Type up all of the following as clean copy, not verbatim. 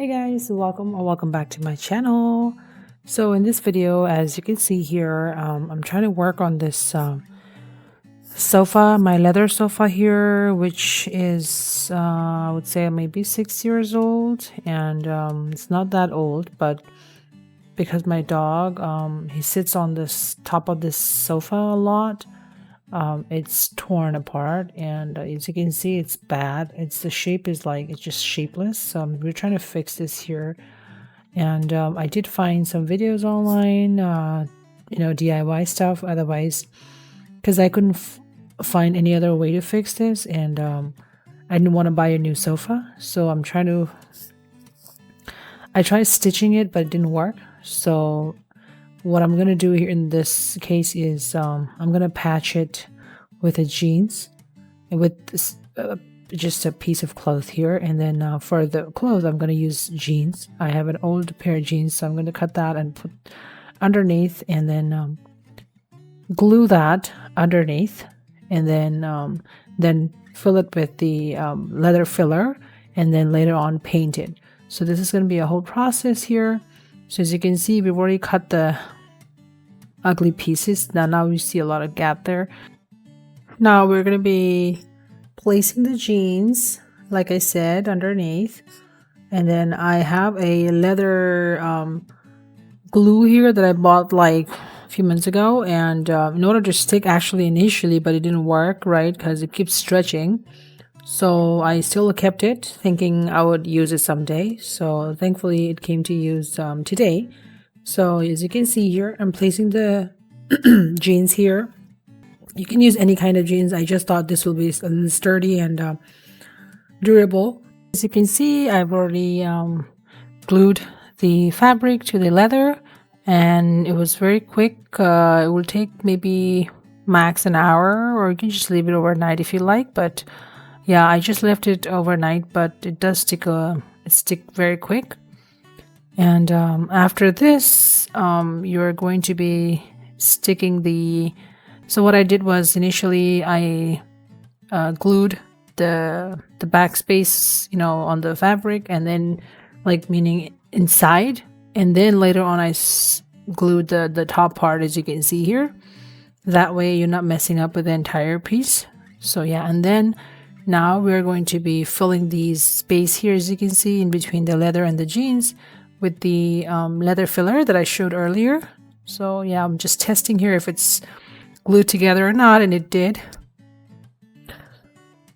Hey guys, welcome or welcome back to my channel. So in this video, as you can see here, I'm trying to work on this sofa, my leather sofa here, which is I would say maybe 6 years old, and it's not that old, but because my dog he sits on this top of this sofa a lot, it's torn apart, and as you can see, it's bad. The shape is like it's just shapeless. So we're trying to fix this here, and I did find some videos online, DIY stuff. Otherwise, because I couldn't find any other way to fix this, and I didn't want to buy a new sofa, so I tried stitching it, but it didn't work. So what I'm gonna do here in this case is I'm gonna patch it with a jeans, with this, just a piece of cloth here, and then for the clothes I'm gonna use jeans. I have an old pair of jeans, so I'm gonna cut that and put underneath, and then glue that underneath, and then fill it with the leather filler, and then later on paint it. So this is gonna be a whole process here. So as you can see, we've already cut the ugly pieces. Now we see a lot of gap there. Now we're going to be placing the jeans, like I said, underneath, and then I have a leather glue here that I bought like a few months ago, and in order to stick actually initially, but it didn't work, right, because it keeps stretching. So I still kept it, thinking I would use it someday. So thankfully it came to use today. So as you can see here, I'm placing the jeans here. You can use any kind of jeans. I just thought this will be a little sturdy and durable. As you can see, I've already glued the fabric to the leather, and it was very quick. It will take maybe max an hour, or you can just leave it overnight if you like. But yeah, I just left it overnight, but it does stick very quick. And after this, you're going to be sticking the. So what I did was initially I glued the backspace, on the fabric, and then meaning inside, and then later on I glued the top part, as you can see here. That way you're not messing up with the entire piece. So yeah, and then now we're going to be filling these space here, as you can see, in between the leather and the jeans, with the leather filler that I showed earlier. So yeah, I'm just testing here if it's glued together or not, and it did.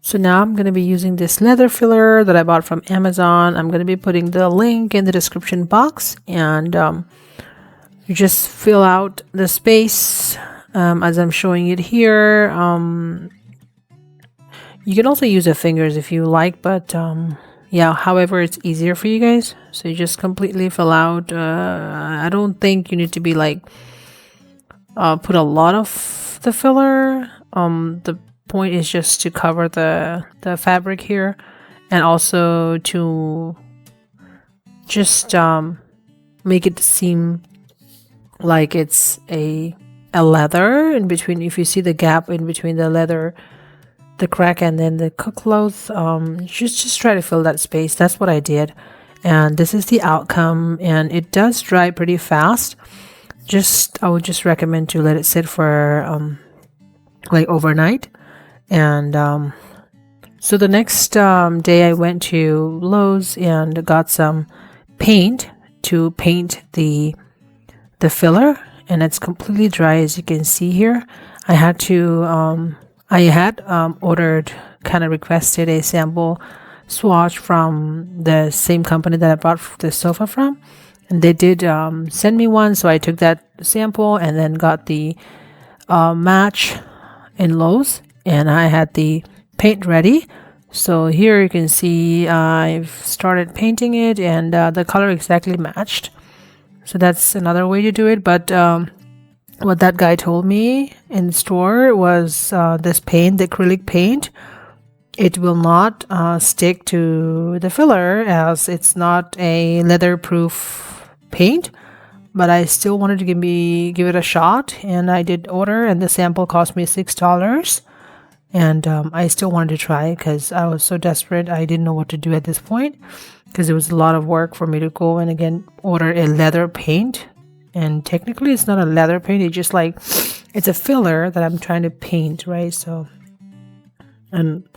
So now I'm going to be using this leather filler that I bought from Amazon. I'm going to be putting the link in the description box, and you just fill out the space as I'm showing it here. You can also use your fingers if you like, but yeah, however it's easier for you guys. So you just completely fill out. I don't think you need to be put a lot of the filler. The point is just to cover the fabric here, and also to just make it seem like it's a leather in between. If you see the gap in between the leather, the crack, and then the cloth, just try to fill that space. That's what I did, and this is the outcome, and it does dry pretty fast. I would just recommend to let it sit for overnight. And so the next day I went to Lowe's and got some paint to paint the filler, and it's completely dry, as you can see here. I had to requested a sample swatch from the same company that I bought the sofa from, and they did send me one. So I took that sample and then got the match in Lowe's, and I had the paint ready. So here you can see I've started painting it, and the color exactly matched. So that's another way to do it. But what that guy told me in the store was this paint, the acrylic paint, it will not stick to the filler, as it's not a leather-proof paint. But I still wanted to give it a shot, and I did order, and the sample cost me $6. And I still wanted to try because I was so desperate. I didn't know what to do at this point because it was a lot of work for me to go and again order a leather paint. And technically it's not a leather paint, it's just like it's a filler that I'm trying to paint, right? So, and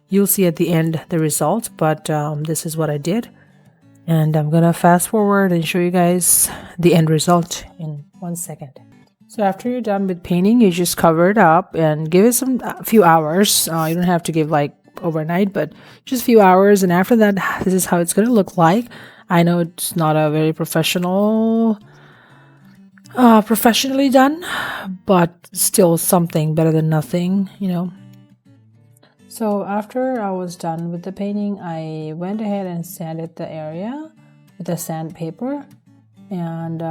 you'll see at the end the result, but this is what I did. And I'm gonna fast forward and show you guys the end result in 1 second. So after you're done with painting, you just cover it up and give it a few hours. You don't have to give like overnight, but just a few hours. And after that, this is how it's gonna look like. I know it's not a very professionally done, but still something better than nothing, you know. So after I was done with the painting, I went ahead and sanded the area with the sandpaper. And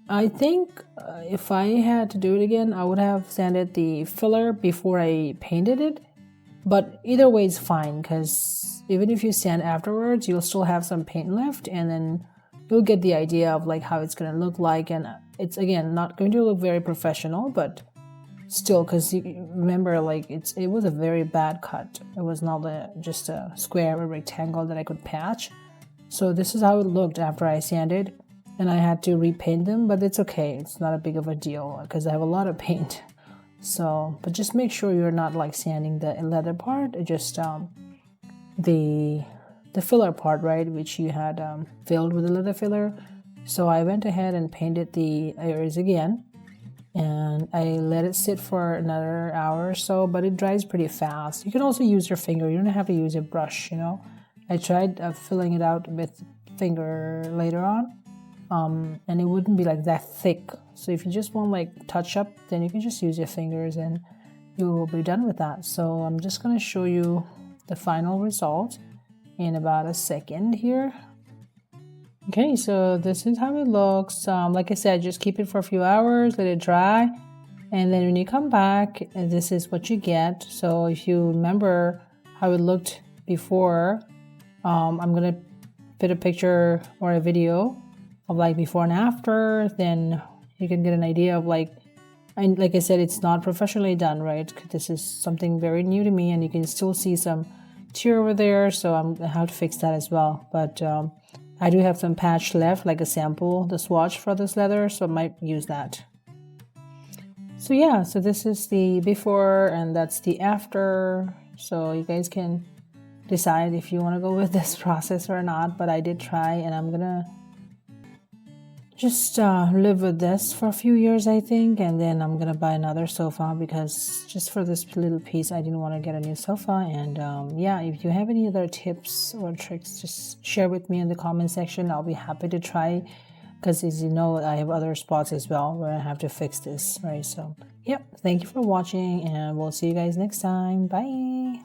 I think if I had to do it again, I would have sanded the filler before I painted it. But either way is fine, because even if you sand afterwards, you'll still have some paint left, and then you'll get the idea of like how it's going to look like. And it's again not going to look very professional, but still, because you remember, like it was a very bad cut. It was not just a square or rectangle that I could patch. So this is how it looked after I sanded, and I had to repaint them, but it's okay. It's not a big of a deal because I have a lot of paint. So, but just make sure you're not like sanding the leather part, just the filler part, right, which you had filled with the leather filler. So I went ahead and painted the areas again, and I let it sit for another hour or so, but it dries pretty fast. You can also use your finger. You don't have to use a brush, you know. I tried filling it out with finger later on, and it wouldn't be like that thick. So if you just want like touch up, then you can just use your fingers and you will be done with that. So I'm just going to show you the final result in about a second here. Okay, so this is how it looks. Like I said, just keep it for a few hours, let it dry, and then when you come back, this is what you get. So if you remember how it looked before, I'm gonna put a picture or a video of like before and after, then you can get an idea of like, and like I said, it's not professionally done, right? This is something very new to me, and you can still see some tear over there, so I'm gonna have to fix that as well. But I do have some patch left, like a sample, the swatch for this leather, so I might use that. So yeah, so this is the before and that's the after. So you guys can decide if you want to go with this process or not, but I did try, and I'm gonna just live with this for a few years, I think, and then I'm gonna buy another sofa, because just for this little piece I didn't want to get a new sofa. And yeah, if you have any other tips or tricks, just share with me in the comment section. I'll be happy to try, because as you know, I have other spots as well where I have to fix this, right? So yep, thank you for watching, and we'll see you guys next time. Bye.